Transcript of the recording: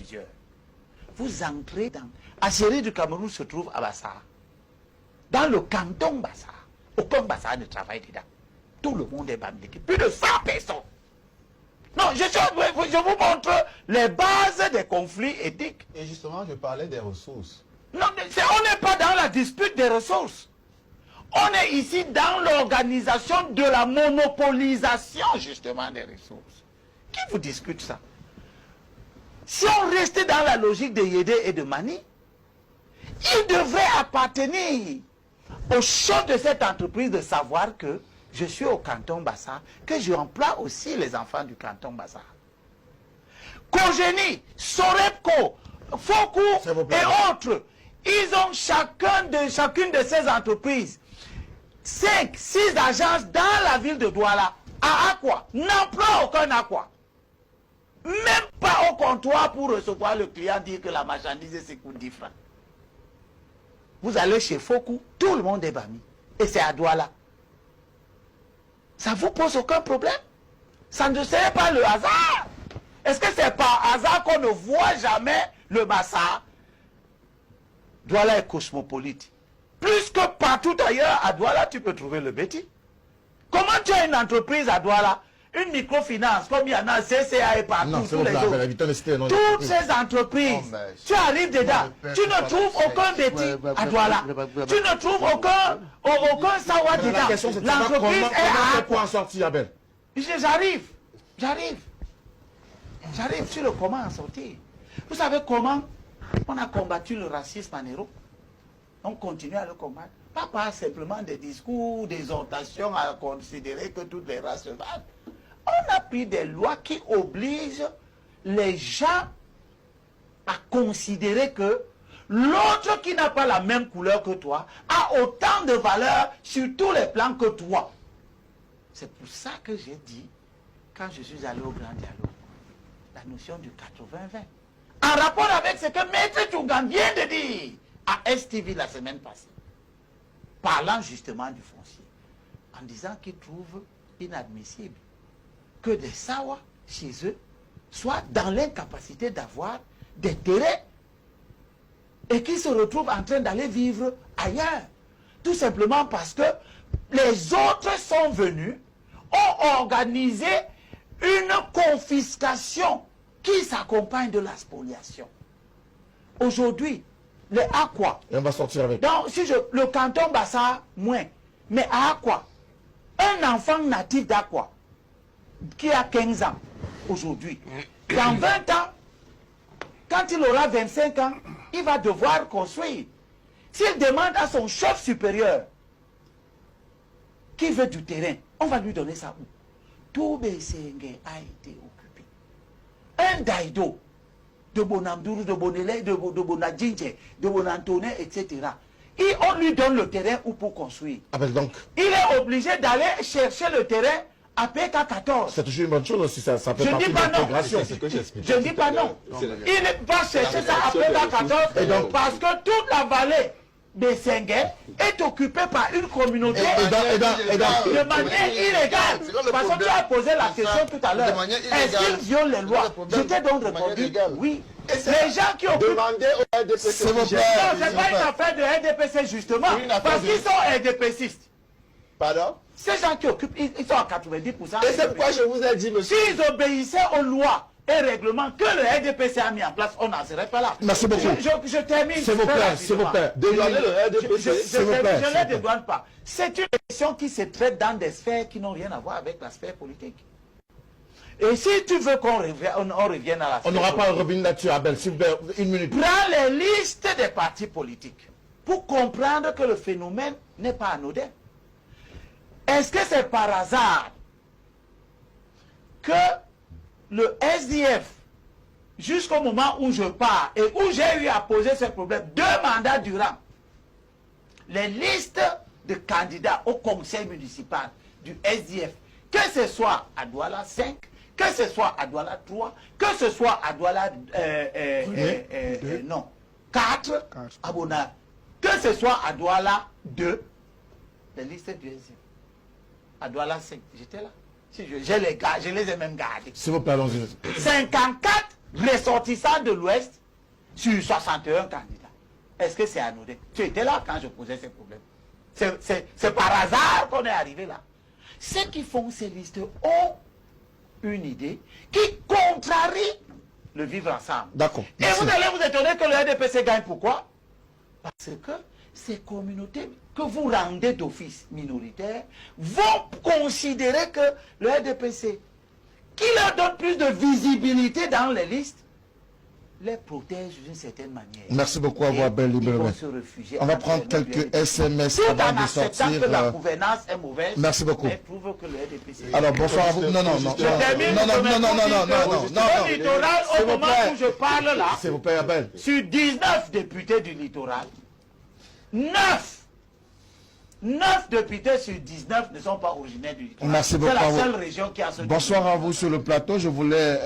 plusieurs. Vous entrez dans... Achérie du Cameroun se trouve à Bassara. Dans le canton Bassara. Aucun Bassara ne travaille dedans. Tout le monde est bambliqué. Plus de 100 personnes. Non, je vous montre les bases des conflits éthiques. Et justement, je parlais des ressources. Non, on n'est pas dans la dispute des ressources. On est ici dans l'organisation de la monopolisation, justement, des ressources. Qui vous discute ça? Si on restait dans la logique de Yédé et de Mani, il devrait appartenir au chef de cette entreprise de savoir que je suis au canton Bassara, que j'emploie aussi les enfants du canton Bassara. Kogeni, Sorepco, Foku et autres, ils ont chacune de ces entreprises 5, 6 agences dans la ville de Douala. À Aqua, n'emploie aucun Aqua. Même pas au comptoir pour recevoir le client, dire que la marchandise c'est coûte 10 francs. Vous allez chez Foku, tout le monde est bami. Et c'est à Douala. Ça vous pose aucun problème? Ça ne serait pas le hasard? Est-ce que c'est par hasard qu'on ne voit jamais le Bassara? Douala est cosmopolite. Plus que partout ailleurs, à Douala, tu peux trouver le Betty. Comment tu as une entreprise à Douala, une microfinance, comme il y en a, CCA et partout, Non, tous les autres. Toutes ces entreprises, tu arrives dedans, tu ne trouves aucun Betty à Douala. Tu ne trouves aucun Sawa dedans. L'entreprise est à pour en sortir, Abel. J'arrive sur le comment en sortir. Vous savez comment on a combattu le racisme en Europe? On continue à le combattre. Pas simplement des discours, des exhortations à considérer que toutes les races se battent. On a pris des lois qui obligent les gens à considérer que l'autre qui n'a pas la même couleur que toi a autant de valeur sur tous les plans que toi. C'est pour ça que j'ai dit, quand je suis allé au grand dialogue, la notion du 80-20. En rapport avec ce que Maître Tchougan vient de dire à STV la semaine passée, parlant justement du foncier, en disant qu'il trouve inadmissible que des Sawa, chez eux, soient dans l'incapacité d'avoir des terrains et qu'ils se retrouvent en train d'aller vivre ailleurs. Tout simplement parce que les autres sont venus, ont organisé une confiscation qui s'accompagne de la spoliation. Aujourd'hui, les Aqua. Et on va sortir avec. Donc, le canton Bassara, moins. Mais à Aqua, un enfant natif d'Aqua, qui a 15 ans, aujourd'hui, dans 20 ans, quand il aura 25 ans, il va devoir construire. S'il demande à son chef supérieur, qui veut du terrain, on va lui donner ça où? Tout Bessengue a été occupé. Un Daïdo, de Bonamdourou, de Bonélé, de Bonadjinje, de Bonantone, etc. Et on lui donne le terrain où pour construire. Ah ben donc. Il est obligé d'aller chercher le terrain à PK14. C'est toujours une bonne chose aussi, ça fait Je partie dis de pas non. l'intégration. Je ne dis pas non. Il va chercher ça à PK14 Et donc, parce que toute la vallée de Sengue est occupée par une communauté de manière illégale. Parce que tu as posé la question tout à l'heure. Est-ce qu'ils violent les lois? Je t'ai donc répondu oui. Les gens qui occupent... Demandez au RDPC. Non, ce n'est pas une affaire de RDPC justement. Parce qu'ils sont RDPcistes. Pardon? Ces gens qui occupent, ils sont à 90%. Et c'est pourquoi je vous ai dit, monsieur. S'ils obéissaient aux lois et règlements que le RDPC a mis en place, on n'en serait pas là. Merci beaucoup. Je termine. S'il vous plaît, s'il vous plaît. Demandez le RDPC. Je ne les dédouane pas. C'est une question qui se traite dans des sphères qui n'ont rien à voir avec la sphère politique. Et si tu veux qu'on revienne à la sphère On n'aura pas un revenu là-dessus, Abel, s'il vous plaît, une minute. Prends les listes des partis politiques pour comprendre que le phénomène n'est pas anodin. Est-ce que c'est par hasard que le SDF, jusqu'au moment où je pars et où j'ai eu à poser ce problème, 2 mandats durant, les listes de candidats au conseil municipal du SDF, que ce soit à Douala 5, que ce soit à Douala 3, que ce soit à Douala 4, à Bona, que ce soit à Douala 2, les listes du SDF. À Douala 5, j'étais là. Si je les ai même gardés. S'il vous plaît, allons-y. 54 ressortissants de l'Ouest sur 61 candidats. Est-ce que c'est anodin? Tu étais là quand je posais ces problèmes. C'est par hasard qu'on est arrivé là. Ceux qui font ces listes ont une idée qui contrarie le vivre ensemble. D'accord. Et vous allez vous étonner que le RDPC gagne. Pourquoi? Parce que ces communautés que vous rendez d'office minoritaires vont considérer que le RDPC, qui leur donne plus de visibilité dans les listes, les protège d'une certaine manière. Merci beaucoup à vous, Abel Libéré. On va prendre quelques SMS avant de sortir. Que la gouvernance est mauvaise. Merci beaucoup. Mais prouve que le RDPC... Alors, bonsoir à vous. Non, non, non. Le littoral, au moment où je parle là, S'il vous plaît, Abel. sur 19 députés du littoral, 9 députés sur 19 ne sont pas originaires du littoral. Merci beaucoup. C'est la seule région qui a ce... Bonsoir à vous sur le plateau. Je voulais